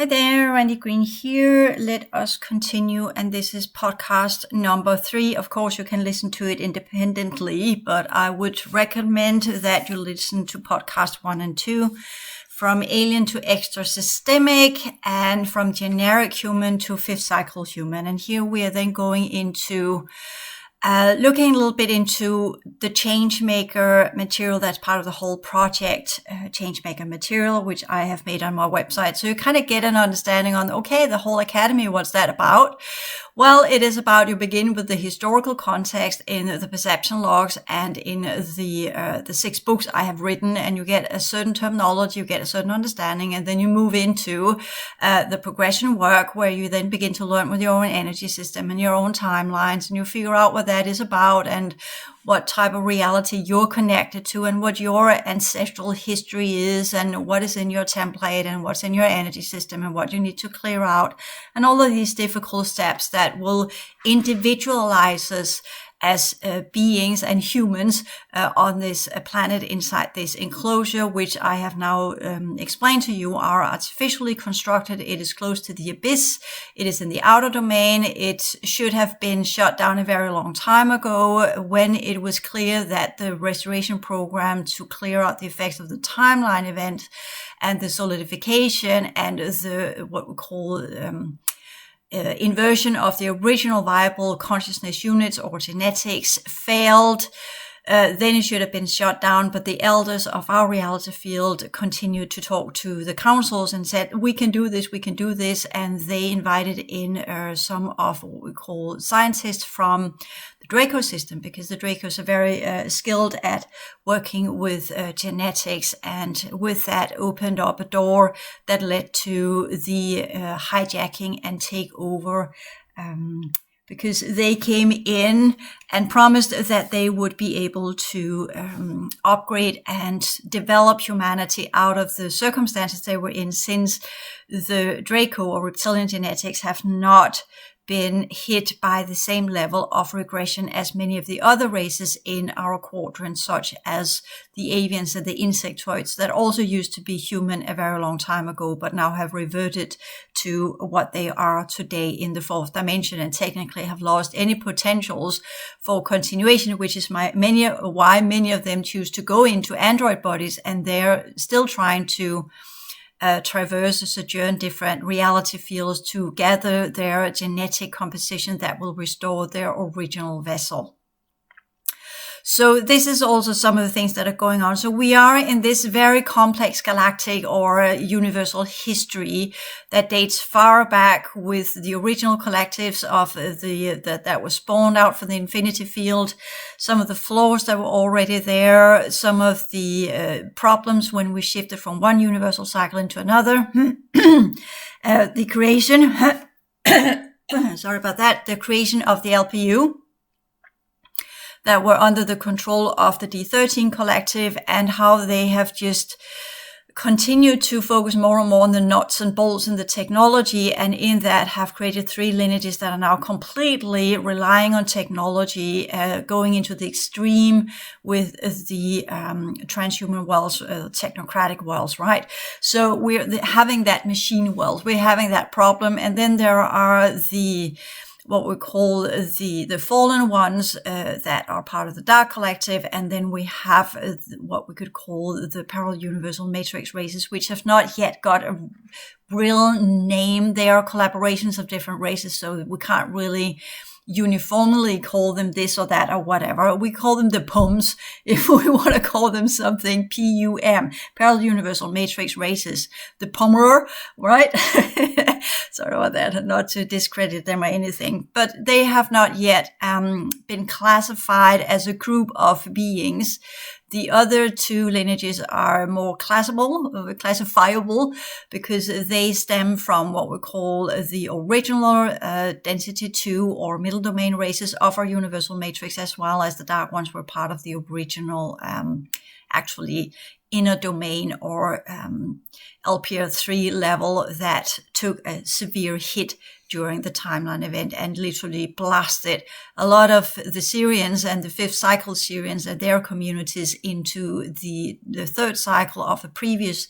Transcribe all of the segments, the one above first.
Hi there, Randy Green here. Let us continue, and this is podcast number 3. Of course, you can listen to it independently, but I would recommend that you listen to podcast 1 and 2, from alien to extra systemic, and from generic human to fifth cycle human. And here we are then going into looking a little bit into the Changemaker material that's part of the whole project, Changemaker material, which I have made on my website. So you kind of get an understanding on, okay, the whole academy, what's that about? Well, it is about, you begin with the historical context in the perception logs and in the 6 books I have written, and you get a certain terminology, you get a certain understanding, and then you move into the progression work, where you then begin to learn with your own energy system and your own timelines, and you figure out what that is about and what type of reality you're connected to and what your ancestral history is and what is in your template and what's in your energy system and what you need to clear out, and all of these difficult steps that will individualize us as beings and humans on this planet inside this enclosure, which I have now explained to you are artificially constructed. It is close to the abyss. It is in the outer domain. It should have been shut down a very long time ago, when it was clear that the restoration program to clear out the effects of the timeline event and the solidification and the what we call inversion of the original viable consciousness units or genetics failed. Then it should have been shut down, but the elders of our reality field continued to talk to the councils and said, we can do this, and they invited in some of what we call scientists from the Draco system, because the Dracos are very skilled at working with genetics, and with that opened up a door that led to the hijacking and takeover, because they came in and promised that they would be able to upgrade and develop humanity out of the circumstances they were in, since the Draco or reptilian genetics have not been hit by the same level of regression as many of the other races in our quadrant, such as the avians and the insectoids that also used to be human a very long time ago, but now have reverted to what they are today in the 4th dimension, and technically have lost any potentials for continuation, which is why many of them choose to go into android bodies, and they're still trying to traverse, sojourn different reality fields to gather their genetic composition that will restore their original vessel. So this is also some of the things that are going on. So we are in this very complex galactic or universal history that dates far back with the original collectives of that was spawned out from the infinity field, some of the flaws that were already there, some of the problems when we shifted from one universal cycle into another, the creation, sorry about that, the creation of the LPU, that were under the control of the D13 collective, and how they have just continued to focus more and more on the nuts and bolts in the technology, and in that have created 3 lineages that are now completely relying on technology, going into the extreme with the transhuman worlds, technocratic worlds, right? So we're having that machine world, we're having that problem, and then there are what we call the fallen ones that are part of the dark collective, and then we have what we could call the parallel universal matrix races, which have not yet got a real name. They are collaborations of different races, so we can't really uniformly call them this or that or whatever. We call them the PUMs, if we want to call them something. PUM, parallel universal matrix races. The PUMer, right? Sorry about that, not to discredit them or anything, but they have not yet been classified as a group of beings. The other 2 lineages are more classifiable because they stem from what we call the original density 2 or middle domain races of our universal matrix, as well as the dark ones were part of the original actually inner domain or LPR3 level that took a severe hit during the timeline event and literally blasted a lot of the Syrians and the fifth cycle Syrians and their communities into the third cycle of the previous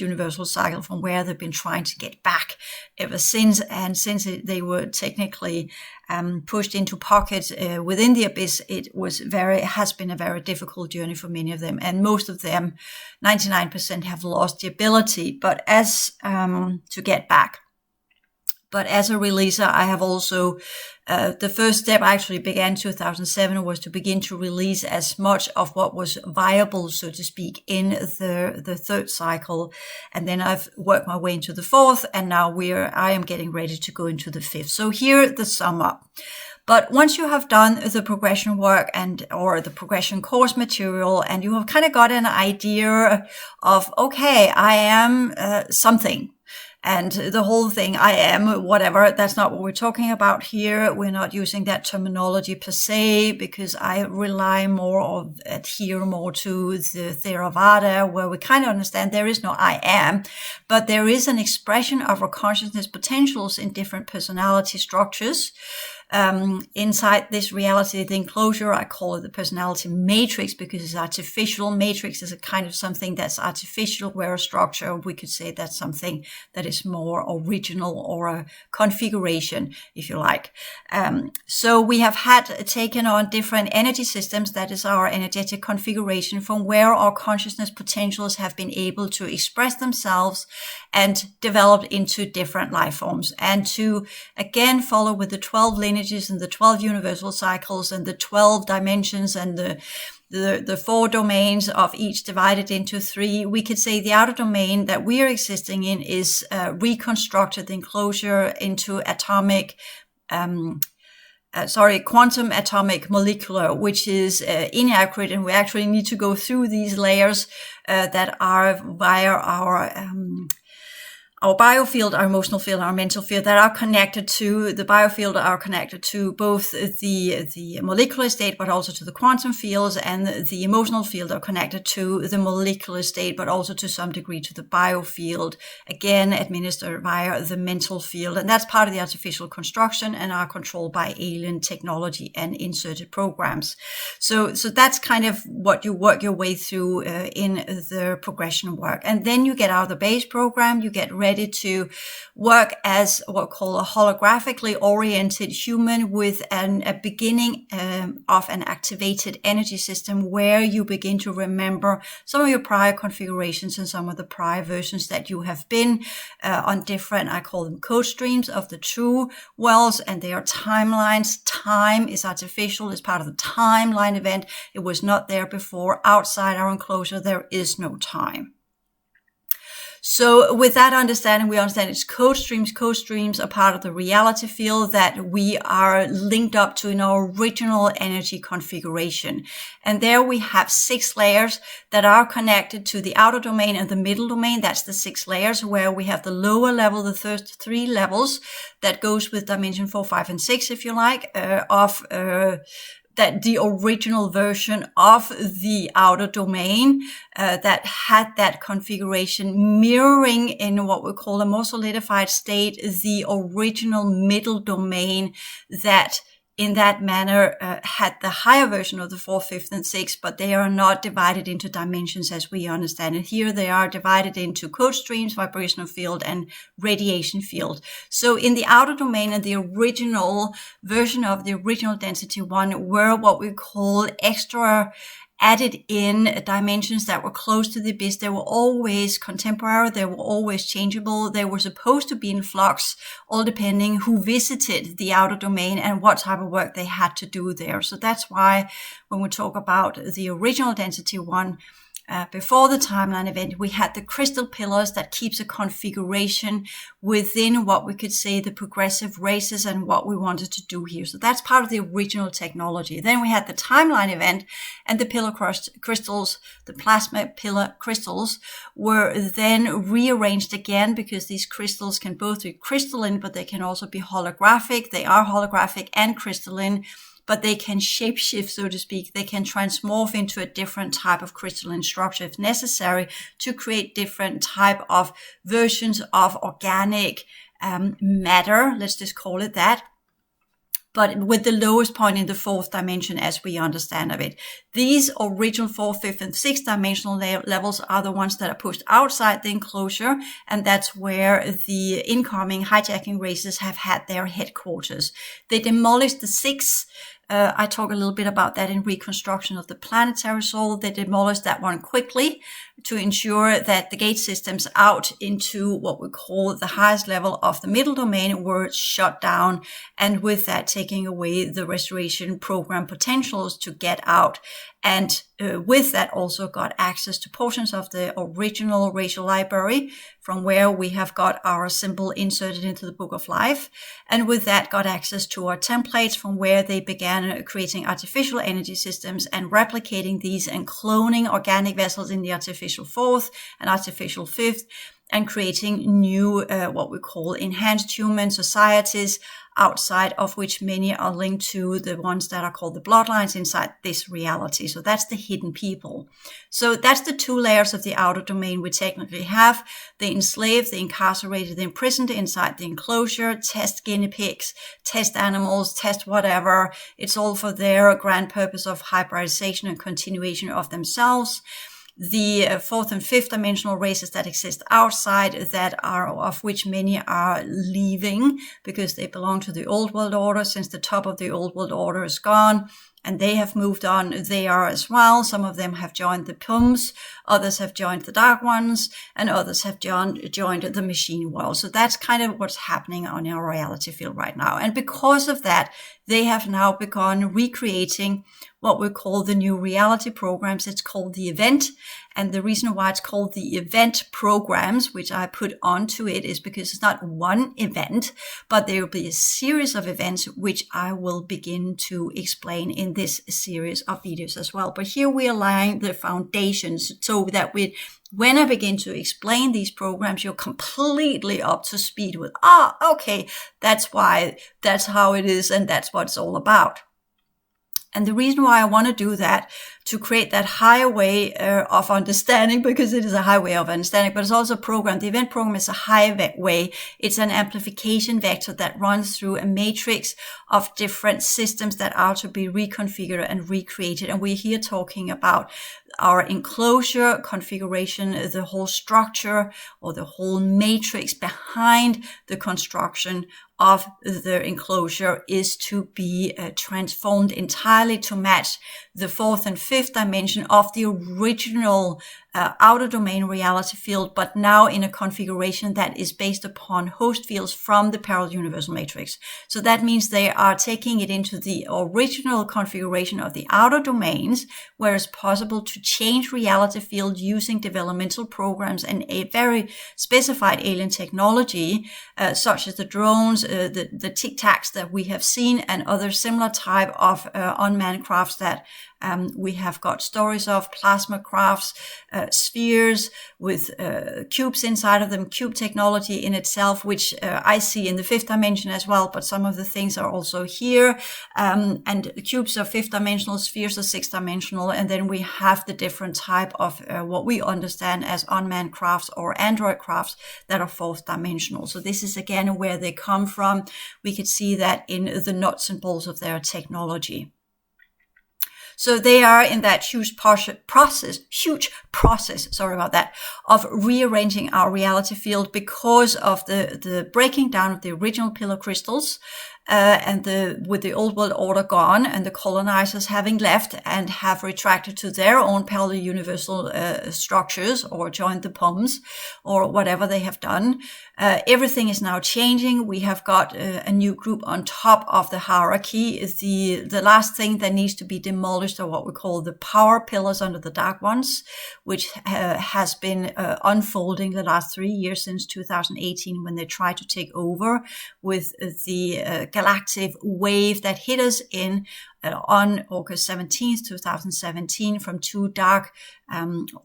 universal cycle, from where they've been trying to get back ever since. And since they were technically pushed into pockets within the abyss, it has been a very difficult journey for many of them, and most of them, 99%, have lost the ability, but to get back. But as a releaser, I have also, the first step I actually began in 2007 was to begin to release as much of what was viable, so to speak, in the third cycle. And then I've worked my way into the fourth, and now I am getting ready to go into the fifth. So here, the sum up. But once you have done the progression work or the progression course material, and you have kind of got an idea of, okay, I am something. And the whole thing, I am whatever, that's not what we're talking about here. We're not using that terminology per se, because I rely more or adhere more to the Theravada, where we kind of understand there is no I am, but there is an expression of our consciousness potentials in different personality structures. Inside this reality, the enclosure, I call it the personality matrix because it's artificial. Matrix is a kind of something that's artificial, where a structure, we could say that's something that is more original, or a configuration, if you like. So we have taken on different energy systems. That is our energetic configuration, from where our consciousness potentials have been able to express themselves and develop into different life forms, and to again follow with the 12 lineages and the 12 universal cycles and the 12 dimensions and the 4 domains of each divided into 3. We could say the outer domain that we are existing in is reconstructed enclosure into quantum atomic molecular, which is inaccurate, and we actually need to go through these layers that are via our biofield, our emotional field, our mental field, that are connected to the biofield, are connected to both the molecular state, but also to the quantum fields, and the emotional field are connected to the molecular state, but also to some degree to the biofield, again, administered via the mental field. And that's part of the artificial construction and are controlled by alien technology and inserted programs. So that's kind of what you work your way through in the progression work. And then you get out of the base program, you get ready to work as what we call a holographically oriented human, with a beginning of an activated energy system, where you begin to remember some of your prior configurations and some of the prior versions that you have been on different, I call them code streams of the true wells, and they are timelines. Time is artificial, it's part of the timeline event. It was not there before. Outside our enclosure, there is no time. So with that understanding, we understand it's code streams. Code streams are part of the reality field that we are linked up to in our original energy configuration. And there we have 6 layers that are connected to the outer domain and the middle domain. That's the 6 layers, where we have the lower level, the first 3 levels, that goes with dimension 4, 5, and 6, if you like, that the original version of the outer domain that had that configuration mirroring in what we call a more solidified state, the original middle domain that in that manner had the higher version of the 4th, 5th, and 6th, but they are not divided into dimensions as we understand it. Here they are divided into code streams, vibrational field, and radiation field. So in the outer domain and the original version of the original density 1 were what we call extra added in dimensions that were close to the abyss. They were always contemporary. They were always changeable. They were supposed to be in flux, all depending who visited the outer domain and what type of work they had to do there. So that's why when we talk about the original density 1, before the timeline event, we had the crystal pillars that keeps a configuration within what we could say the progressive races and what we wanted to do here. So that's part of the original technology. Then we had the timeline event, and the pillar crystals, the plasma pillar crystals, were then rearranged again, because these crystals can both be crystalline, but they can also be holographic. They are holographic and crystalline. but they can shapeshift, so to speak. They can transmorph into a different type of crystalline structure if necessary to create different type of versions of organic matter, let's just call it that, but with the lowest point in the fourth dimension as we understand of it. These original fourth, fifth, and sixth dimensional levels are the ones that are pushed outside the enclosure, and that's where the incoming hijacking races have had their headquarters. They demolished the sixth. I talk a little bit about that in Reconstruction of the Planetary Soul. They demolished that one quickly to ensure that the gate systems out into what we call the highest level of the middle domain were shut down, and with that taking away the restoration program potentials to get out. And with that also got access to portions of the original racial library from where we have got our symbol inserted into the Book of Life. And with that got access to our templates from where they began creating artificial energy systems and replicating these and cloning organic vessels in the artificial fourth and artificial fifth, and creating new, what we call enhanced human societies, outside of which many are linked to the ones that are called the bloodlines inside this reality. So that's the hidden people. So that's the two layers of the outer domain we technically have: the enslaved, the incarcerated, the imprisoned inside the enclosure, test guinea pigs, test animals, test whatever. It's all for their grand purpose of hybridization and continuation of themselves. The fourth and fifth dimensional races that exist outside, that are of which many are leaving because they belong to the old world order, since the top of the old world order is gone and they have moved on. They are as well. Some of them have joined the PUMs, others have joined the Dark Ones, and others have joined the machine world. So that's kind of what's happening on our reality field right now. And because of that, they have now begun recreating what we call the new reality programs. It's called the event. And the reason why it's called the event programs, which I put onto it, is because it's not one event, but there will be a series of events, which I will begin to explain in this series of videos as well. But here we are laying the foundations so that when I begin to explain these programs, you're completely up to speed with, okay, that's why, that's how it is, and that's what it's all about. And the reason why I want to do that, to create that higher way of understanding, because it is a high way of understanding, but it's also a program. The event program is a high way. It's an amplification vector that runs through a matrix of different systems that are to be reconfigured and recreated. And we're here talking about our enclosure configuration, the whole structure or the whole matrix behind the construction of the enclosure is to be transformed entirely to match the fourth and fifth dimension of the original outer domain reality field, but now in a configuration that is based upon host fields from the parallel universal matrix. So that means they are taking it into the original configuration of the outer domains, where it's possible to change reality field using developmental programs and a very specified alien technology, such as the drones, the tic-tacs that we have seen, and other similar type of unmanned crafts that we have got stories of, plasma crafts, spheres with cubes inside of them, cube technology in itself, which I see in the fifth dimension as well, but some of the things are also here. And cubes are fifth dimensional, spheres are sixth dimensional, and then we have the different type of what we understand as unmanned crafts or android crafts that are fourth dimensional. So this is again where they come from. We could see that in the nuts and bolts of their technology. So they are in that huge process, sorry about that, of rearranging our reality field because of the breaking down of the original pillar crystals, and with the old world order gone and the colonizers having left and have retracted to their own parallel universal structures or joined the PUMs or whatever they have done. Everything is now changing. We have got a new group on top of the hierarchy. The last thing that needs to be demolished are what we call the power pillars under the Dark Ones, which has been unfolding the last 3 years since 2018 when they tried to take over with the galactic wave that hit us in on August 17th, 2017, from two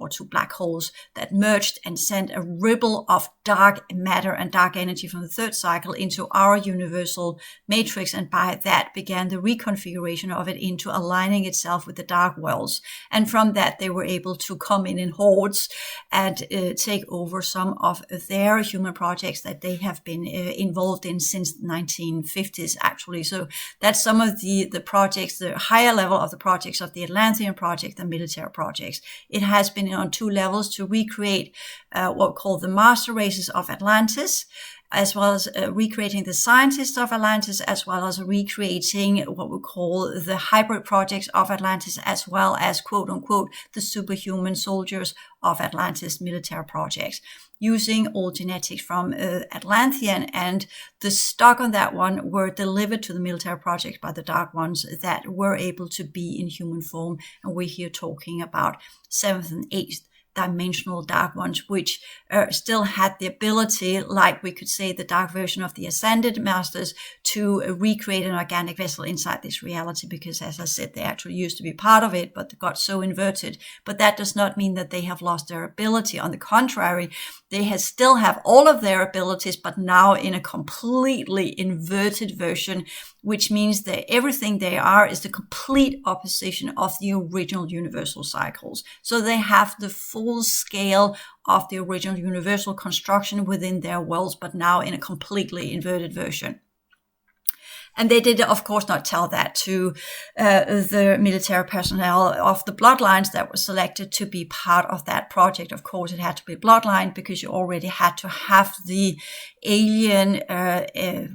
two black holes that merged and sent a ripple of dark matter and dark energy from the third cycle into our universal matrix, and by that began the reconfiguration of it into aligning itself with the dark worlds. And from that, they were able to come in hordes and take over some of their human projects that they have been involved in since the 1950s, actually. So that's some of the projects, the higher level of the projects of the Atlantean project, the military projects. It has been on two levels to recreate what we call the master races of Atlantis, as well as recreating the scientists of Atlantis, as well as recreating what we call the hybrid projects of Atlantis, as well as, quote unquote, the superhuman soldiers of Atlantis military projects, using all genetics from Atlantean, and the stock on that one were delivered to the military project by the Dark Ones that were able to be in human form. And we're here talking about 7th and 8th dimensional Dark Ones, which still had the ability, like we could say the dark version of the Ascended Masters, to recreate an organic vessel inside this reality, because as I said, they actually used to be part of it, but they got so inverted. But that does not mean that they have lost their ability. On the contrary, they still have all of their abilities, but now in a completely inverted version, which means that everything they are is the complete opposition of the original universal cycles. So they have the full scale of the original universal construction within their worlds, but now in a completely inverted version. And they did, of course, not tell that to the military personnel of the bloodlines that were selected to be part of that project. Of course, it had to be bloodline because you already had to have the alien,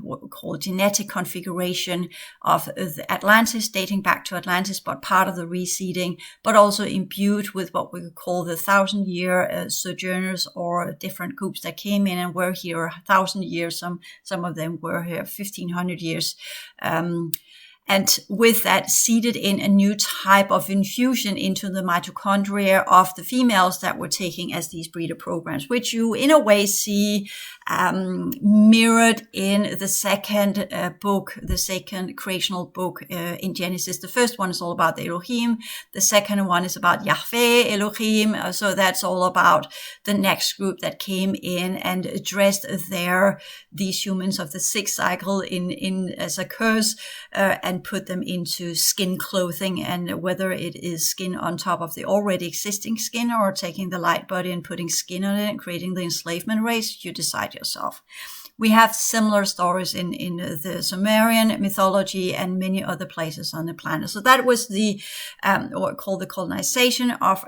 what we call genetic configuration of Atlantis, dating back to Atlantis, but part of the reseeding, but also imbued with what we could call the 1,000-year sojourners, or different groups that came in and were here 1,000 years. Some of them were here 1,500 years. And with that, seeded in a new type of infusion into the mitochondria of the females that were taking as these breeder programs, which you in a way see mirrored in the second book, the second creational book in Genesis. The first one is all about the Elohim. The second one is about Yahweh Elohim. So that's all about the next group that came in and addressed these humans of the sixth cycle in as a curse, and put them into skin clothing, and whether it is skin on top of the already existing skin, or taking the light body and putting skin on it and creating the enslavement race, you decide yourself. We have similar stories in the Sumerian mythology and many other places on the planet. So that was the what we call the colonization of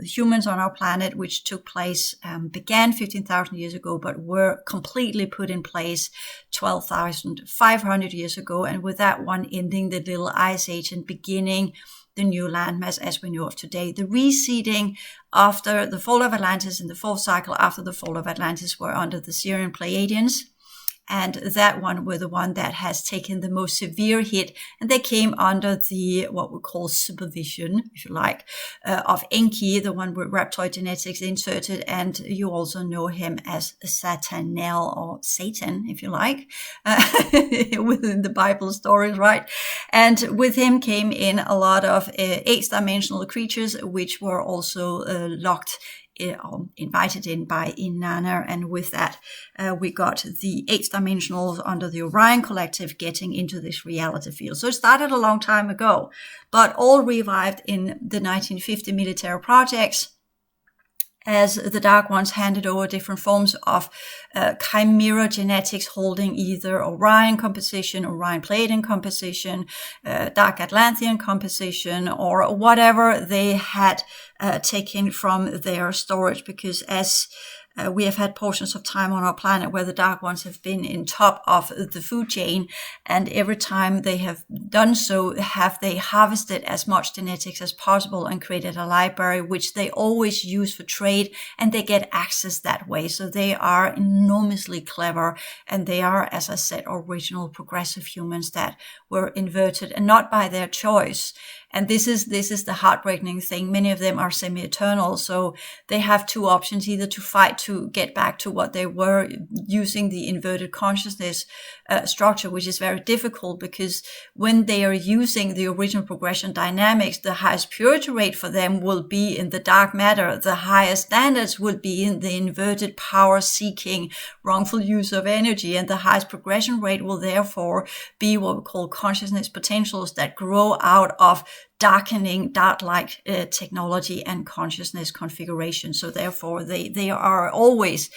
humans on our planet, which took place, began 15,000 years ago, but were completely put in place 12,500 years ago. And with that one ending the Little Ice Age and beginning the new landmass as we know of today. The reseeding after the fall of Atlantis in the fourth cycle after the fall of Atlantis were under the Syrian Pleiadians. And that one were the one that has taken the most severe hit. And they came under the, what we call supervision, if you like, of Enki, the one with reptoid genetics inserted. And you also know him as Satanel, or Satan, if you like, within the Bible stories, right? And with him came in a lot of eighth dimensional creatures, which were also locked invited in by Inanna, and with that we got the eighth dimensionals under the Orion Collective getting into this reality field. So it started a long time ago, but all revived in the 1950 military projects, as the Dark Ones handed over different forms of chimera genetics holding either Orion composition, Orion Pleiadian composition, Dark Atlantean composition, or whatever they had taken from their storage. Because as we have had portions of time on our planet where the Dark Ones have been in top of the food chain, and every time they have done so, have they harvested as much genetics as possible and created a library, which they always use for trade, and they get access that way. So they are enormously clever, and they are, as I said, original progressive humans that were inverted, and not by their choice. And this is the heartbreaking thing. Many of them are semi-eternal, so they have two options: either to fight to get back to what they were using the inverted consciousness structure, which is very difficult, because when they are using the original progression dynamics, the highest purity rate for them will be in the dark matter. The highest standards will be in the inverted power-seeking, wrongful use of energy, and the highest progression rate will therefore be what we call consciousness potentials that grow out of darkening, dark-like technology and consciousness configuration. So therefore, they are always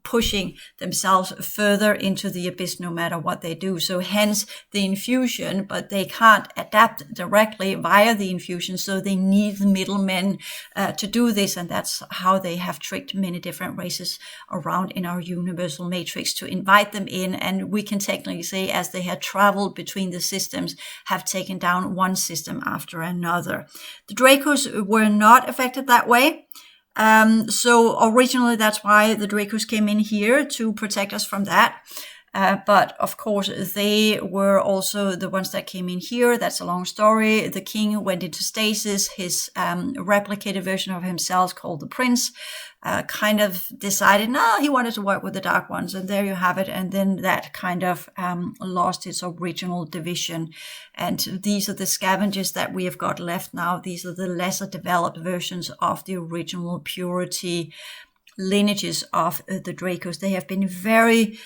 pushing themselves further into the abyss no matter what they do. So hence the infusion, but they can't adapt directly via the infusion, so they need the middlemen to do this, and that's how they have tricked many different races around in our universal matrix to invite them in, and we can technically say, as they had traveled between the systems, have taken down one system after another. The Dracos were not affected that way. So originally that's why the Dracos came in here, to protect us from that. But of course, they were also the ones that came in here. That's a long story. The king went into stasis. His replicated version of himself, called the prince, kind of decided, no, he wanted to work with the dark ones. And there you have it. And then that kind of lost its original division. And these are the scavengers that we have got left now. These are the lesser developed versions of the original purity lineages of the Dracos. They have been very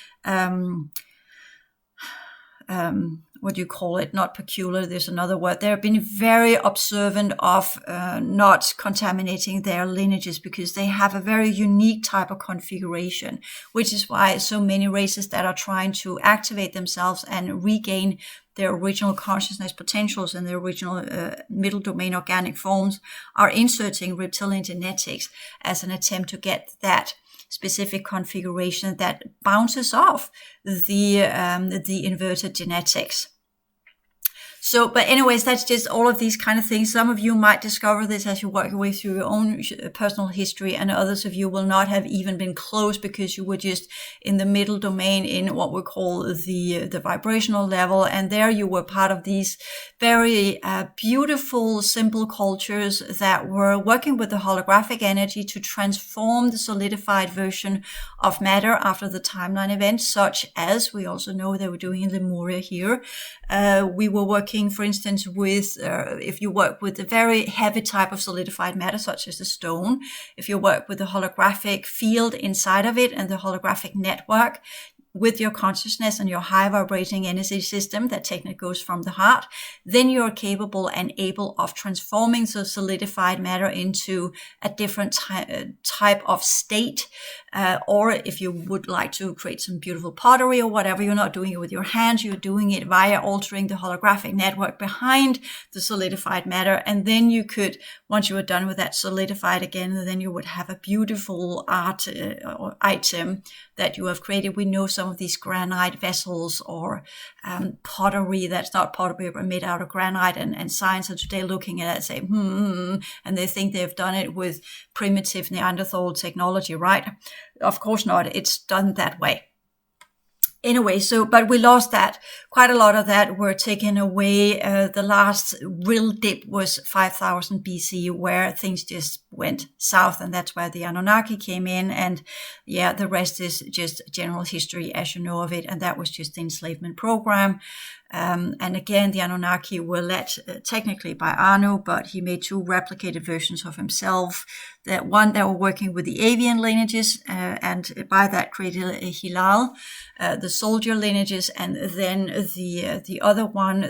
what do you call it? Not peculiar. There's another word. They have been very observant of not contaminating their lineages, because they have a very unique type of configuration, which is why so many races that are trying to activate themselves and regain their original consciousness potentials and their original middle domain organic forms are inserting reptilian genetics as an attempt to get that specific configuration that bounces off the inverted genetics. So, but anyways, that's just all of these kind of things. Some of you might discover this as you work your way through your own personal history, and others of you will not have even been close, because you were just in the middle domain, in what we call the vibrational level. And there you were part of these very beautiful, simple cultures that were working with the holographic energy to transform the solidified version of matter after the timeline event, such as we also know they were doing in Lemuria here. We were working, for instance, with, if you work with a very heavy type of solidified matter, such as the stone, if you work with the holographic field inside of it and the holographic network, with your consciousness and your high vibrating energy system that technically goes from the heart, then you're capable and able of transforming the solidified matter into a different type of state. Or if you would like to create some beautiful pottery or whatever, you're not doing it with your hands, you're doing it via altering the holographic network behind the solidified matter. And then you could, once you were done with that solidified again, then you would have a beautiful art or item that you have created. We know some of these granite vessels or pottery that's not pottery but made out of granite, and science are today looking at it and say, and they think they've done it with primitive Neanderthal technology, right? Of course not. It's done that way. Anyway, but we lost that. Quite a lot of that were taken away. The last real dip was 5000 BC, where things just went south, and that's where the Anunnaki came in. And yeah, the rest is just general history as you know of it, and that was just the enslavement program. And again, the Anunnaki were led technically by Anu, but he made two replicated versions of himself. That one that were working with the avian lineages, and by that created a Hilal, the soldier lineages, and then the other one,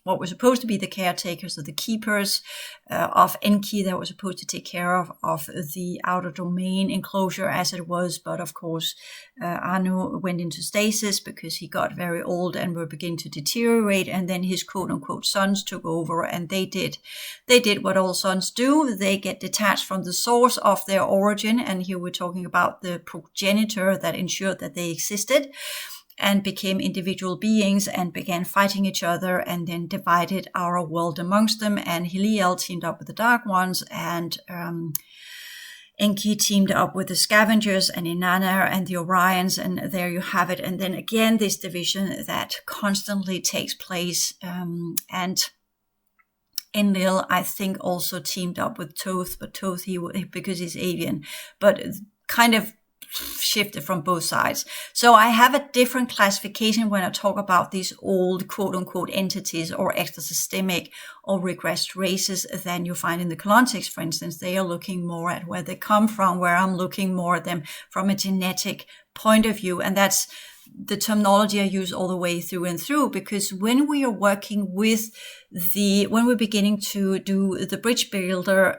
what was supposed to be the caretakers or the keepers of Enki, that was supposed to take care of the outer domain enclosure as it was. But of course, Anu went into stasis because he got very old and were beginning to deteriorate, and then his quote-unquote sons took over, and they did what all sons do. They get detached from the source of their origin, and here we're talking about the progenitor that ensured that they existed, and became individual beings and began fighting each other, and then divided our world amongst them. And Heliel teamed up with the Dark Ones, and Enki teamed up with the Scavengers and Inanna and the Orions, and there you have it. And then again, this division that constantly takes place. And Enlil, I think, also teamed up with Toth, but Toth, because he's avian, but kind of shifted from both sides. So I have a different classification when I talk about these old quote-unquote entities or extrasystemic or regressed races than you find in the Klontics, for instance. They are looking more at where they come from, where I'm looking more at them from a genetic point of view. And that's the terminology I use all the way through and through, because when we are working with when we're beginning to do the bridge builder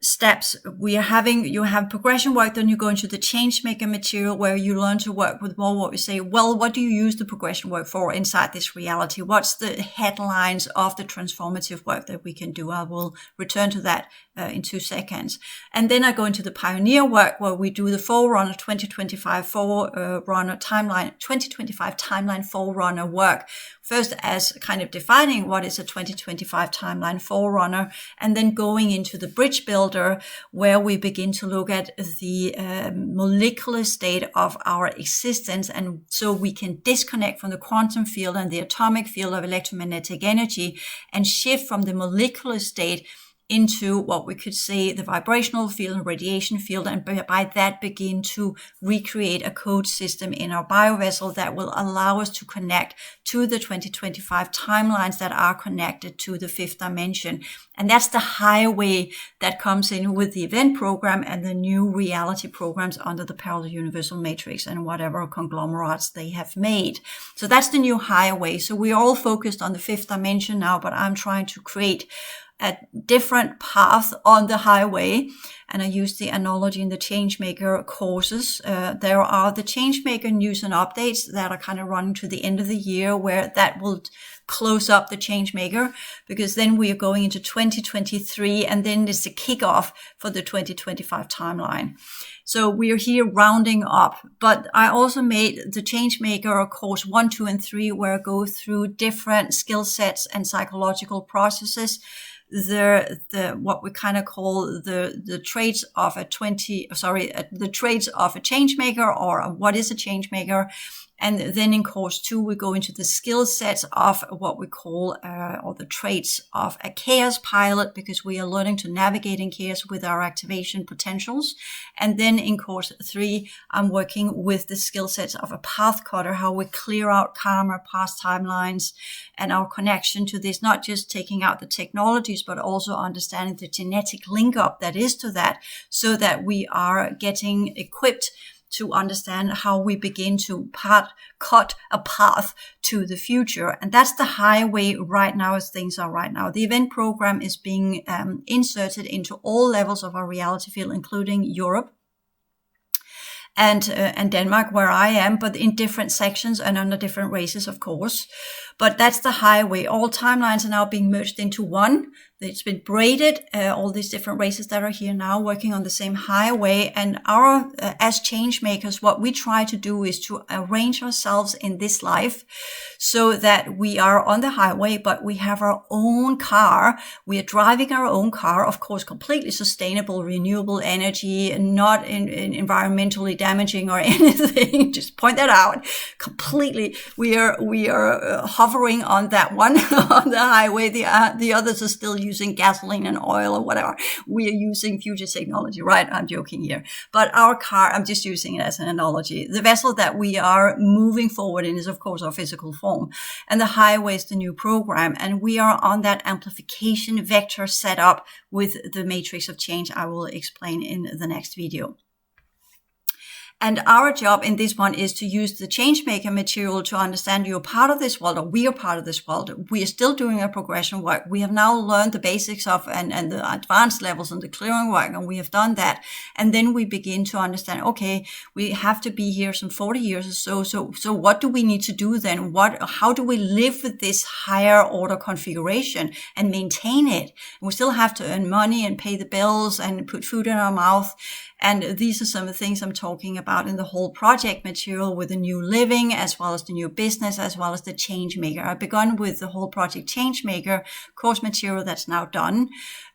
steps, you have progression work, then you go into the changemaker material where you learn to work with more what we say, well, what do you use the progression work for inside this reality? What's the headlines of the transformative work that we can do? I will return to that in 2 seconds. And then I go into the pioneer work where we do the Forerunner 2025 Forerunner timeline, 2025 timeline Forerunner work. First as kind of defining what is a 2025 timeline Forerunner, and then going into the bridge builder where we begin to look at the molecular state of our existence. And so we can disconnect from the quantum field and the atomic field of electromagnetic energy and shift from the molecular state into what we could say the vibrational field and radiation field, and by that begin to recreate a code system in our biovessel that will allow us to connect to the 2025 timelines that are connected to the fifth dimension. And that's the highway that comes in with the event program and the new reality programs under the parallel universal matrix and whatever conglomerates they have made. So that's the new highway. So we're all focused on the fifth dimension now, but I'm trying to create a different path on the highway. And I use the analogy in the Changemaker courses. There are the Changemaker news and updates that are kind of running to the end of the year, where that will close up the Changemaker, because then we are going into 2023, and then it's the kickoff for the 2025 timeline. So we are here rounding up, but I also made the Changemaker course 1, 2, and 3, where I go through different skill sets and psychological processes. What we kind of call the traits of the traits of a changemaker, or what is a changemaker. And then in course 2, we go into the skill sets of what we call, or the traits of a chaos pilot, because we are learning to navigate in chaos with our activation potentials. And then in course 3, I'm working with the skill sets of a path cutter, how we clear out karma, past timelines, and our connection to this, not just taking out the technologies, but also understanding the genetic link up that is to that, so that we are getting equipped to understand how we begin to cut a path to the future. And that's the highway right now as things are right now. The event program is being inserted into all levels of our reality field, including Europe and Denmark, where I am, but in different sections and under different races, of course. But that's the highway. All timelines are now being merged into one. It's been braided, all these different races that are here now working on the same highway. And our, as change makers, what we try to do is to arrange ourselves in this life so that we are on the highway, but we have our own car. We are driving our own car, of course, completely sustainable, renewable energy, not environmentally damaging or anything. Just point that out. Completely. We are hovering on that one on the highway. The others are still using gasoline and oil or whatever. We are using future technology, right? I'm joking here. But our car, I'm just using it as an analogy. The vessel that we are moving forward in is, of course, our physical form. And the highway is the new program. And we are on that amplification vector set up with the matrix of change I will explain in the next video. And our job in this one is to use the changemaker material to understand you're part of this world, or we are part of this world. We are still doing our progression work. We have now learned the basics of and the advanced levels and the clearing work, and we have done that. And then we begin to understand, okay, we have to be here some 40 years or so. So what do we need to do then? How do we live with this higher order configuration and maintain it? We still have to earn money and pay the bills and put food in our mouth. And these are some of the things I'm talking about in the whole project material with the new living, as well as the new business, as well as the Changemaker. I've begun with the whole project Changemaker course material that's now done,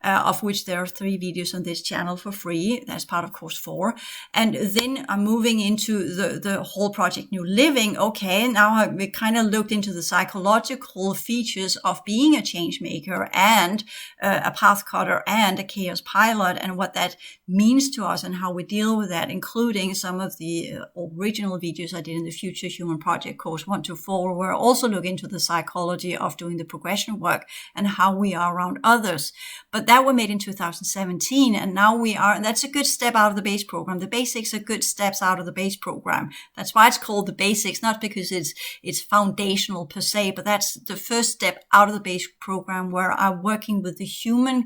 of which there are 3 videos on this channel for free. That's part of course 4. And then I'm moving into the whole project New Living. Okay, now we kind of looked into the psychological features of being a changemaker and a path cutter and a chaos pilot, and what that means to us and how we deal with that, including some of the original videos I did in the Future Human Project course 1 to 4, where I also look into the psychology of doing the progression work and how we are around others. But that were made in 2017, and now we are, and that's a good step out of the base program. The basics are good steps out of the base program. That's why it's called the basics, not because it's foundational per se, but that's the first step out of the base program, where I'm working with the human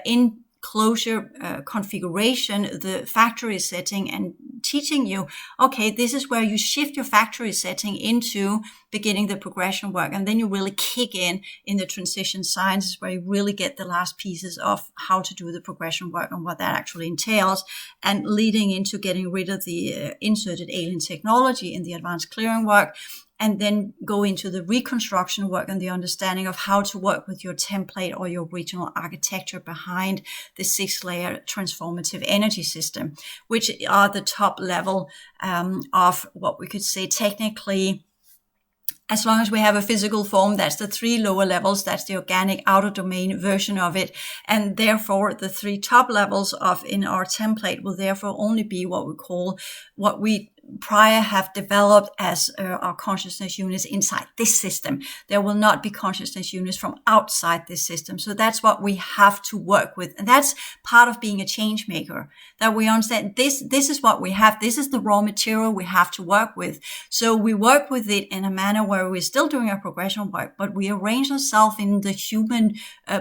enclosure configuration, the factory setting, and teaching you, okay, this is where you shift your factory setting into beginning the progression work. And then you really kick in the transition sciences, where you really get the last pieces of how to do the progression work and what that actually entails, and leading into getting rid of the inserted alien technology in the advanced clearing work, and then go into the reconstruction work and the understanding of how to work with your template or your regional architecture behind the 6-layer transformative energy system, which are the top level of what we could say technically. As long as we have a physical form, that's the 3 lower levels. That's the organic outer domain version of it. And therefore, the 3 top levels of in our template will therefore only be what we call, what we prior have developed as our consciousness units inside this system. There will not be consciousness units from outside this system. So that's what we have to work with. And that's part of being a change maker, that we understand this is what we have. This is the raw material we have to work with. So we work with it in a manner where we're still doing our progression work, but we arrange ourselves in the human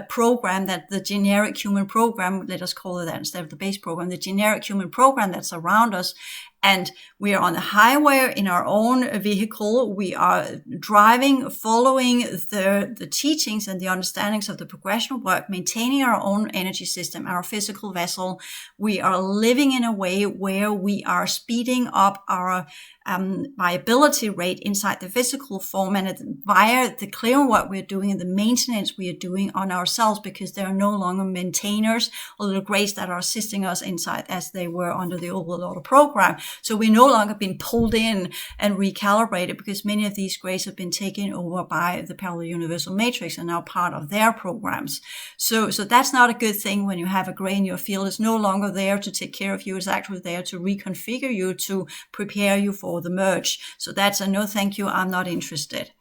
program, that the generic human program, let us call it that instead of the base program, the generic human program that's around us. And we are on the highway in our own vehicle. We are driving, following the teachings and the understandings of the progression work, maintaining our own energy system, our physical vessel. We are living in a way where we are speeding up our viability rate inside the physical form, and via the clearing work we're doing and the maintenance we are doing on ourselves, because there are no longer maintainers or little grays that are assisting us inside as they were under the old order program. So we're no longer being pulled in and recalibrated, because many of these grays have been taken over by the parallel universal matrix and now part of their programs. So that's not a good thing when you have a gray in your field. It's no longer there to take care of you. It's actually there to reconfigure you, to prepare you for the merge. So that's a no thank you, I'm not interested.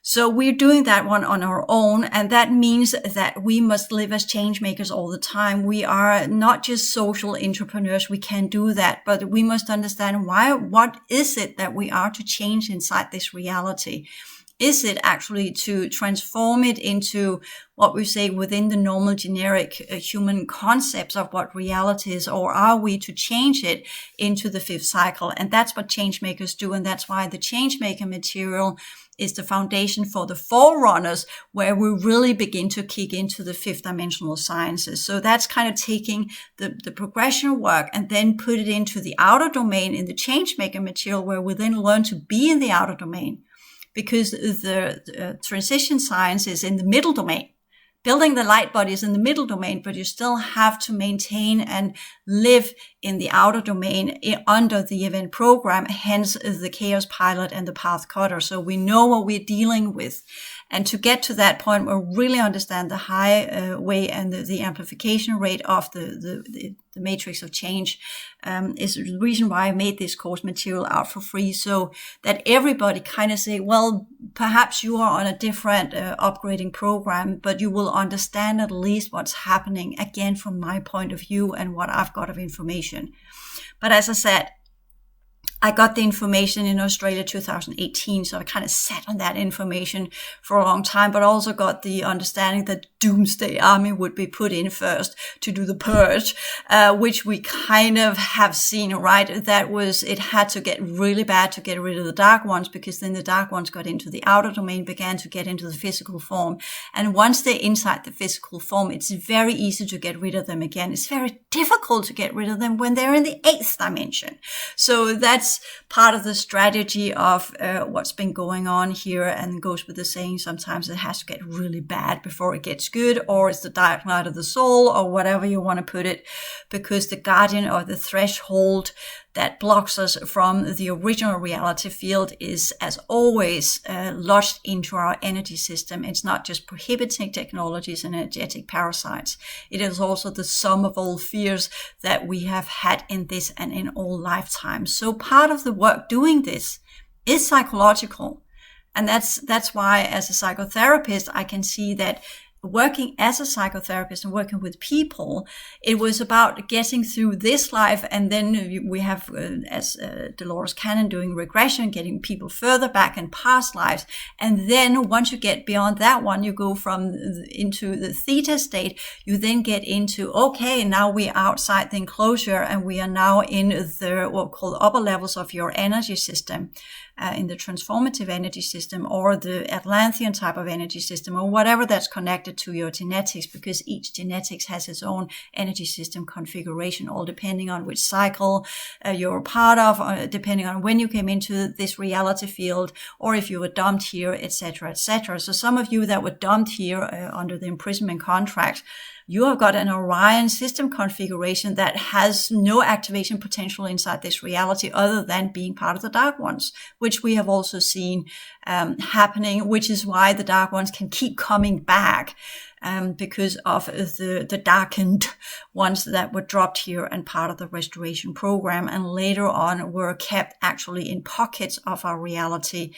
So we're doing that one on our own, and that means that we must live as change makers all the time. We are not just social entrepreneurs. We can do that, but we must understand what is it that we are to change inside this reality? Is it actually to transform it into what we say within the normal generic human concepts of what reality is, or are we to change it into the 5th cycle? And that's what change makers do, and that's why the change maker material is the foundation for the forerunners, where we really begin to kick into the 5th dimensional sciences. So that's kind of taking the progression work and then put it into the outer domain in the change maker material, where we then learn to be in the outer domain, because the transition science is in the middle domain. Building the light body is in the middle domain, but you still have to maintain and live in the outer domain under the event program, hence the chaos pilot and the path cutter. So we know what we're dealing with. And to get to that point, we really understand the high way and the amplification rate of the matrix of change is the reason why I made this course material out for free, so that everybody kind of say, well, perhaps you are on a different upgrading program, but you will understand at least what's happening, again, from my point of view and what I've got of information. But as I said, I got the information in Australia 2018, so I kind of sat on that information for a long time, but also got the understanding that doomsday army would be put in first to do the purge, which we kind of have seen, right? It had to get really bad to get rid of the dark ones, because then the dark ones got into the outer domain, began to get into the physical form. And once they're inside the physical form, it's very easy to get rid of them again. It's very difficult to get rid of them when they're in the 8th dimension. So that's part of the strategy of what's been going on here, and goes with the saying, sometimes it has to get really bad before it gets good, or it's the dark night of the soul, or whatever you want to put it, because the guardian or the threshold that blocks us from the original reality field is, as always, lodged into our energy system. It's not just prohibiting technologies and energetic parasites. It is also the sum of all fears that we have had in this and in all lifetimes. So part of the work doing this is psychological. And that's why, as a psychotherapist, I can see that working as a psychotherapist and working with people, it was about getting through this life. And then we have, as Dolores Cannon, doing regression, getting people further back in past lives. And then once you get beyond that one, you go into the theta state. You then get into, okay, now we're outside the enclosure, and we are now in the what we call upper levels of your energy system. In the transformative energy system, or the Atlantean type of energy system, or whatever that's connected to your genetics, because each genetics has its own energy system configuration, all depending on which cycle you're a part of, depending on when you came into this reality field, or if you were dumped here, etc., etc. So some of you that were dumped here under the imprisonment contract, you have got an Orion system configuration that has no activation potential inside this reality other than being part of the dark ones, which we have also seen happening, which is why the dark ones can keep coming back, because of the darkened ones that were dropped here and part of the restoration program, and later on were kept actually in pockets of our reality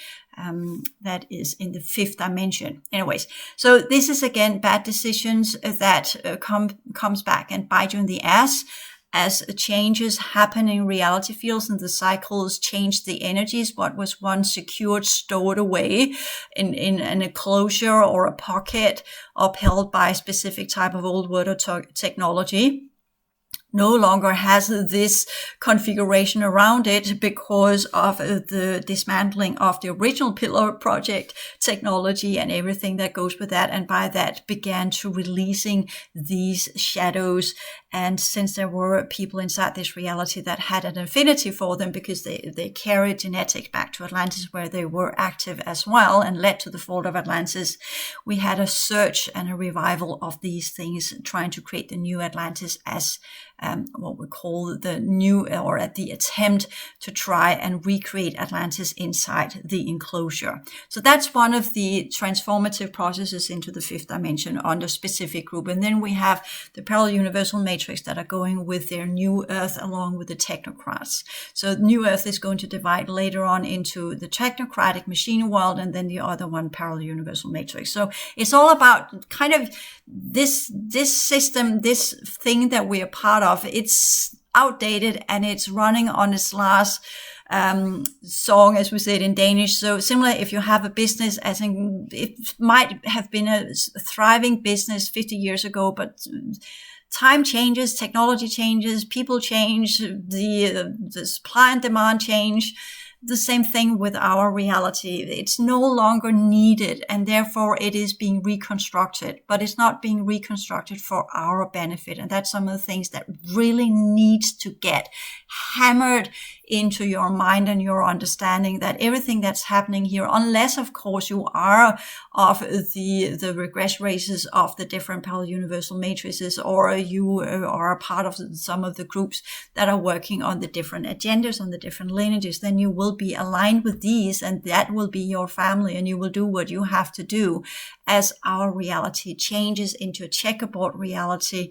that is in the 5th dimension. Anyways, so this is again bad decisions that comes back and bite you in the ass, as changes happen in reality fields, and the cycles change the energies. What was once secured, stored away in an enclosure or a pocket, upheld by a specific type of old word or technology, no longer has this configuration around it because of the dismantling of the original Pillar Project technology and everything that goes with that. And by that began to releasing these shadows. And since there were people inside this reality that had an affinity for them, because they carried genetics back to Atlantis, where they were active as well, and led to the fall of Atlantis, we had a search and a revival of these things, trying to create the new Atlantis as what we call the new, or the attempt to try and recreate Atlantis inside the enclosure. So that's one of the transformative processes into the 5th dimension under specific group. And then we have the parallel universal matrix that are going with their new Earth along with the technocrats. So new Earth is going to divide later on into the technocratic machine world, and then the other one, parallel universal matrix. So it's all about kind of this system, this thing that we are part of. It's outdated and it's running on its last song, as we say it in Danish. So similar, if you have a business, as in, it might have been a thriving business 50 years ago, but time changes, technology changes, people change, the supply and demand change. The same thing with our reality. It's no longer needed, and therefore it is being reconstructed, but it's not being reconstructed for our benefit. And that's some of the things that really needs to get hammered into your mind and your understanding, that everything that's happening here, unless of course you are of the regress races of the different parallel universal matrices, or you are a part of some of the groups that are working on the different agendas, on the different lineages, then you will be aligned with these, and that will be your family, and you will do what you have to do as our reality changes into a checkerboard reality,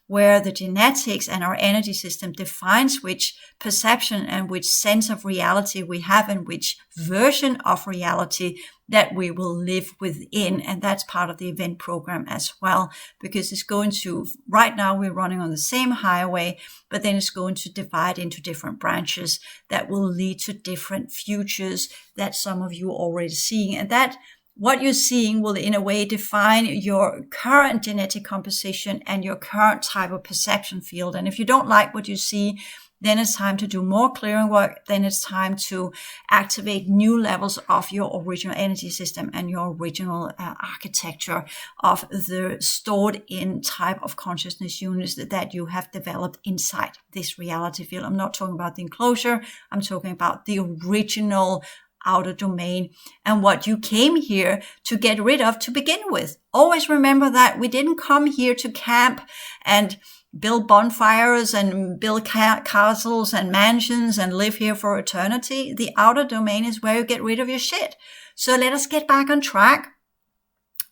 where the genetics and our energy system defines which perception and which sense of reality we have, and which version of reality that we will live within. And that's part of the event program as well, because it's going to, right now we're running on the same highway, but then it's going to divide into different branches that will lead to different futures that some of you are already seeing. And that what you're seeing will in a way define your current genetic composition and your current type of perception field. And if you don't like what you see, then it's time to do more clearing work. Then it's time to activate new levels of your original energy system and your original architecture of the stored in type of consciousness units that you have developed inside this reality field. I'm not talking about the enclosure. I'm talking about the original outer domain and what you came here to get rid of to begin with. Always remember that we didn't come here to camp and build bonfires and build castles and mansions and live here for eternity. The outer domain is where you get rid of your shit. So let us get back on track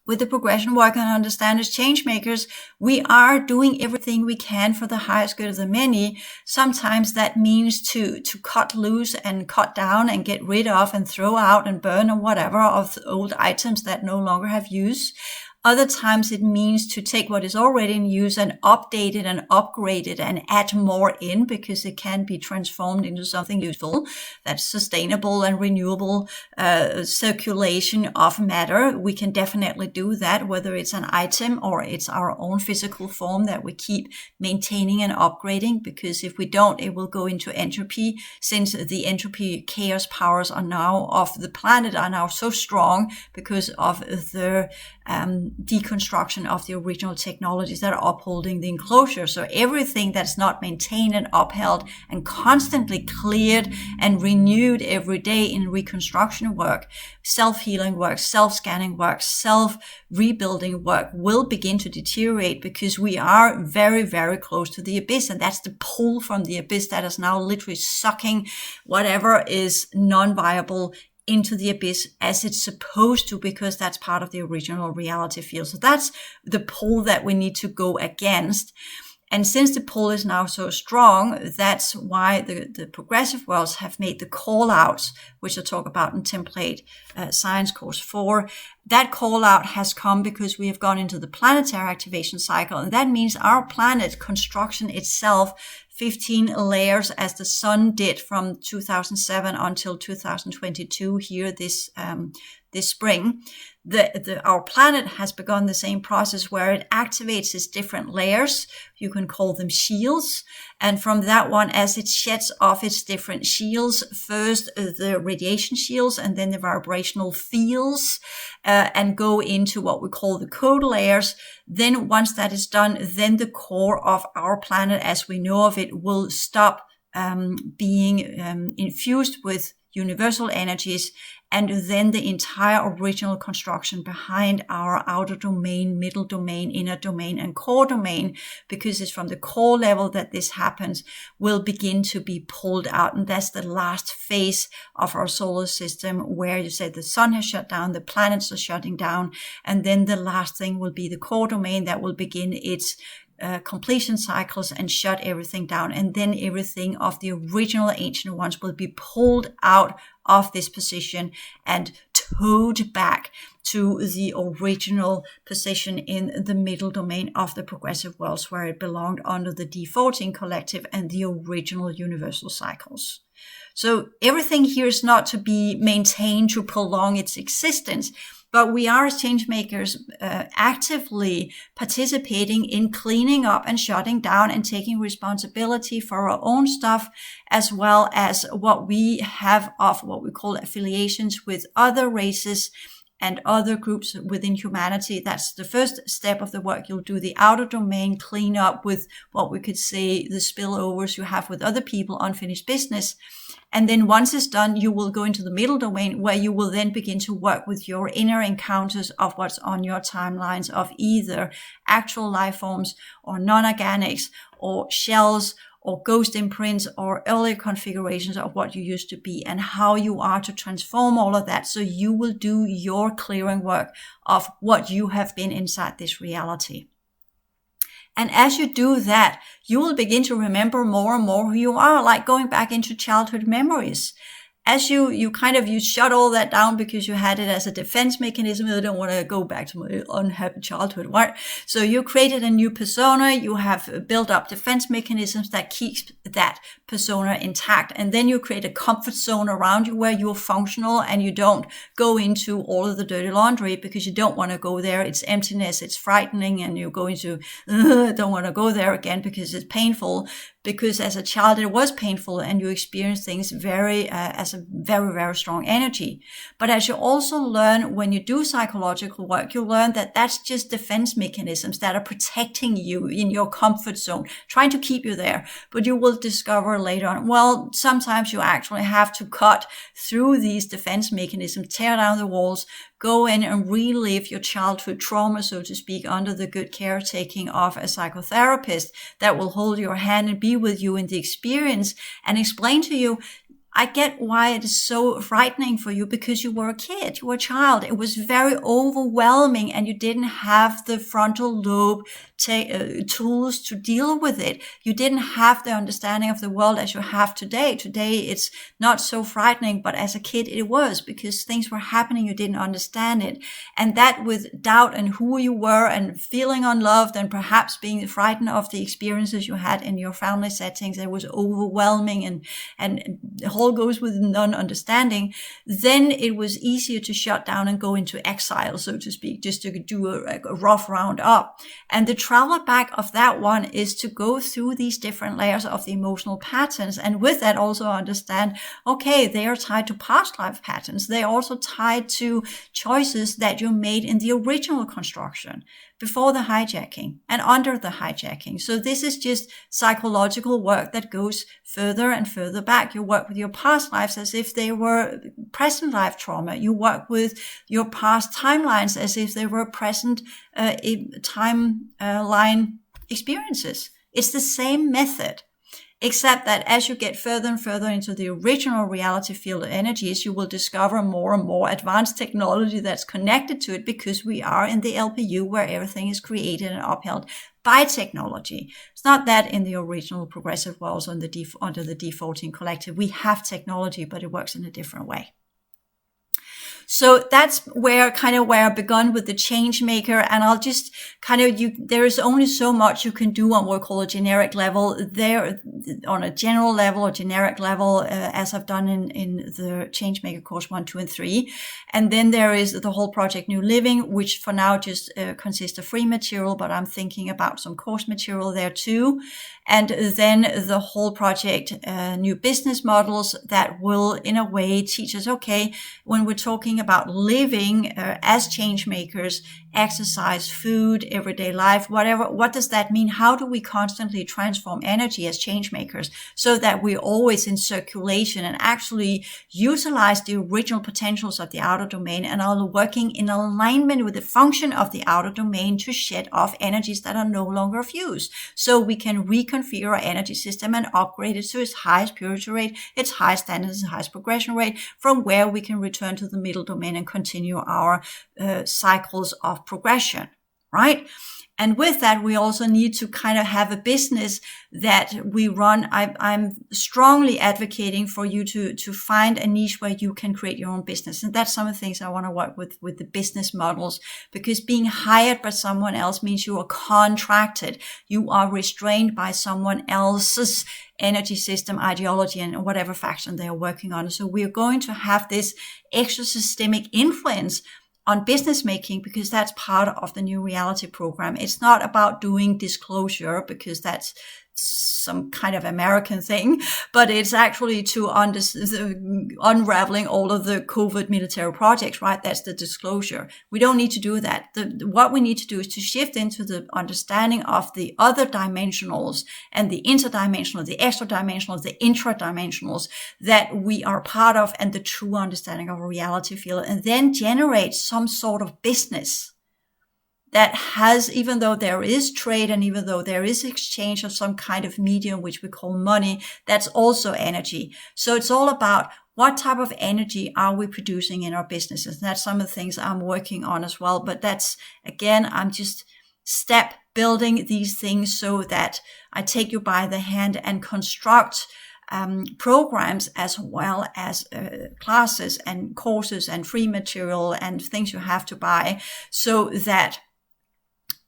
with the progression work and understand as changemakers, we are doing everything we can for the highest good of the many. Sometimes that means to cut loose and cut down and get rid of and throw out and burn or whatever of old items that no longer have use. Other times it means to take what is already in use and update it and upgrade it and add more in, because it can be transformed into something useful that's sustainable and renewable circulation of matter. We can definitely do that, whether it's an item or it's our own physical form that we keep maintaining and upgrading, because if we don't, it will go into entropy, since the entropy chaos powers are now of the planet are now so strong because of the deconstruction of the original technologies that are upholding the enclosure. So everything that's not maintained and upheld and constantly cleared and renewed every day in reconstruction work, self-healing work, self-scanning work, self-rebuilding work will begin to deteriorate, because we are very, very close to the abyss. And that's the pull from the abyss that is now literally sucking whatever is non-viable into the abyss as it's supposed to, because that's part of the original reality field. So that's the pull that we need to go against. And since the pull is now so strong, that's why the progressive worlds have made the call outs, which I talk about in template science course 4. That call out has come because we have gone into the planetary activation cycle. And that means our planet construction itself, 15 layers as the sun did from 2007 until 2022 here this spring. Our planet has begun the same process where it activates its different layers. You can call them shields. And from that one, as it sheds off its different shields, first the radiation shields and then the vibrational fields, and go into what we call the code layers. Then once that is done, then the core of our planet as we know of it will stop being infused with universal energies, and then the entire original construction behind our outer domain, middle domain, inner domain, and core domain, because it's from the core level that this happens, will begin to be pulled out. And that's the last phase of our solar system, where you said the sun has shut down, the planets are shutting down, and then the last thing will be the core domain that will begin its completion cycles and shut everything down. And then everything of the original ancient ones will be pulled out of this position and towed back to the original position in the middle domain of the progressive worlds, where it belonged under the D14 collective and the original universal cycles. So everything here is not to be maintained to prolong its existence, but we are, as changemakers, actively participating in cleaning up and shutting down and taking responsibility for our own stuff, as well as what we have of what we call affiliations with other races and other groups within humanity. That's the first step of the work. You'll do the outer domain, clean up with what we could say the spillovers you have with other people, unfinished business. And then once it's done, you will go into the middle domain, where you will then begin to work with your inner encounters of what's on your timelines of either actual life forms or non-organics or shells or ghost imprints or earlier configurations of what you used to be, and how you are to transform all of that. So you will do your clearing work of what you have been inside this reality. And as you do that, you will begin to remember more and more who you are, like going back into childhood memories. as you shut all that down because you had it as a defense mechanism. I don't want to go back to my unhappy childhood, right? So you created a new persona. You have built up defense mechanisms that keeps that persona intact. And then you create a comfort zone around you where you're functional and you don't go into all of the dirty laundry because you don't want to go there. It's emptiness. It's frightening. And you're going to, don't want to go there again because it's painful. Because as a child, it was painful and you experience things as a very, very strong energy. But as you also learn when you do psychological work, you learn that that's just defense mechanisms that are protecting you in your comfort zone, trying to keep you there. But you will discover later on, well, sometimes you actually have to cut through these defense mechanisms, tear down the walls, go in and relive your childhood trauma, so to speak, under the good caretaking of a psychotherapist that will hold your hand and be with you in the experience and explain to you, I get why it is so frightening for you because you were a kid, you were a child. It was very overwhelming and you didn't have the frontal lobe tools to deal with it. You didn't have the understanding of the world as you have today. Today, it's not so frightening, but as a kid, it was because things were happening. You didn't understand it. And that with doubt and who you were and feeling unloved and perhaps being frightened of the experiences you had in your family settings, it was overwhelming and the whole goes with non-understanding, then it was easier to shut down and go into exile, so to speak, just to do a rough round up. And the travel back of that one is to go through these different layers of the emotional patterns. And with that also understand, okay, they are tied to past life patterns. They are also tied to choices that you made in the original construction, before the hijacking and under the hijacking. So this is just psychological work that goes further and further back. You work with your past lives as if they were present life trauma. You work with your past timelines as if they were present timeline experiences. It's the same method, except that as you get further and further into the original reality field energies, you will discover more and more advanced technology that's connected to it because we are in the LPU where everything is created and upheld by technology. It's not that in the original progressive worlds under the defaulting collective, we have technology, but it works in a different way. So that's where I begun with the Changemaker. And I'll just there is only so much you can do on what we call a generic level there, on a general level or generic level, as I've done in the Changemaker course 1, 2, and 3. And then there is the whole project New Living, which for now just consists of free material, but I'm thinking about some course material there too. And then the whole project, New Business Models, that will in a way teach us, okay, when we're talking about living as change makers, exercise, food, everyday life, whatever, what does that mean? How do we constantly transform energy as change makers so that we're always in circulation and actually utilize the original potentials of the outer domain and are working in alignment with the function of the outer domain to shed off energies that are no longer of use, so we can reconfigure our energy system and upgrade it to its highest purity rate, its highest standards, its highest progression rate, from where we can return to the middle domain and continue our cycles of progression, right? And with that, we also need to have a business that we run. I'm strongly advocating for you to find a niche where you can create your own business. And that's some of the things I want to work with the business models, because being hired by someone else means you are contracted. You are restrained by someone else's energy system, ideology, and whatever faction they are working on. So we're going to have this extra systemic influence on business making, because that's part of the New Reality program. It's not about doing disclosure, because that's some kind of American thing, but it's actually to unraveling all of the covert military projects, right? That's the disclosure. We don't need to do that. What we need to do is to shift into the understanding of the other dimensionals and the interdimensional, the extra dimensional, the intradimensionals that we are part of, and the true understanding of a reality field, and then generate some sort of business that has, even though there is trade and even though there is exchange of some kind of medium, which we call money, that's also energy. So it's all about what type of energy are we producing in our businesses. And that's some of the things I'm working on as well. But that's, again, I'm just step building these things so that I take you by the hand and construct programs as well as classes and courses and free material and things you have to buy, so that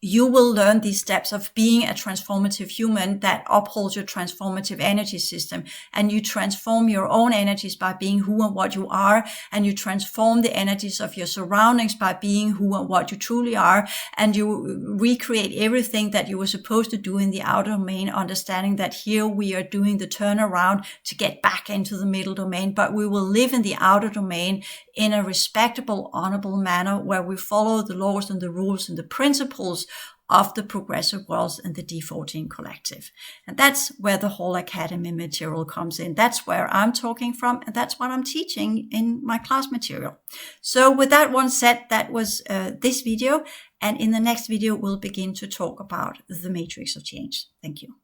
you will learn these steps of being a transformative human that upholds your transformative energy system. And you transform your own energies by being who and what you are. And you transform the energies of your surroundings by being who and what you truly are. And you recreate everything that you were supposed to do in the outer domain, understanding that here we are doing the turnaround to get back into the middle domain. But we will live in the outer domain in a respectable, honorable manner where we follow the laws and the rules and the principles of the progressive worlds and the D14 collective. And that's where the whole Academy material comes in. That's where I'm talking from, and that's what I'm teaching in my class material. So with that one said, that was this video. And in the next video, we'll begin to talk about the matrix of change. Thank you.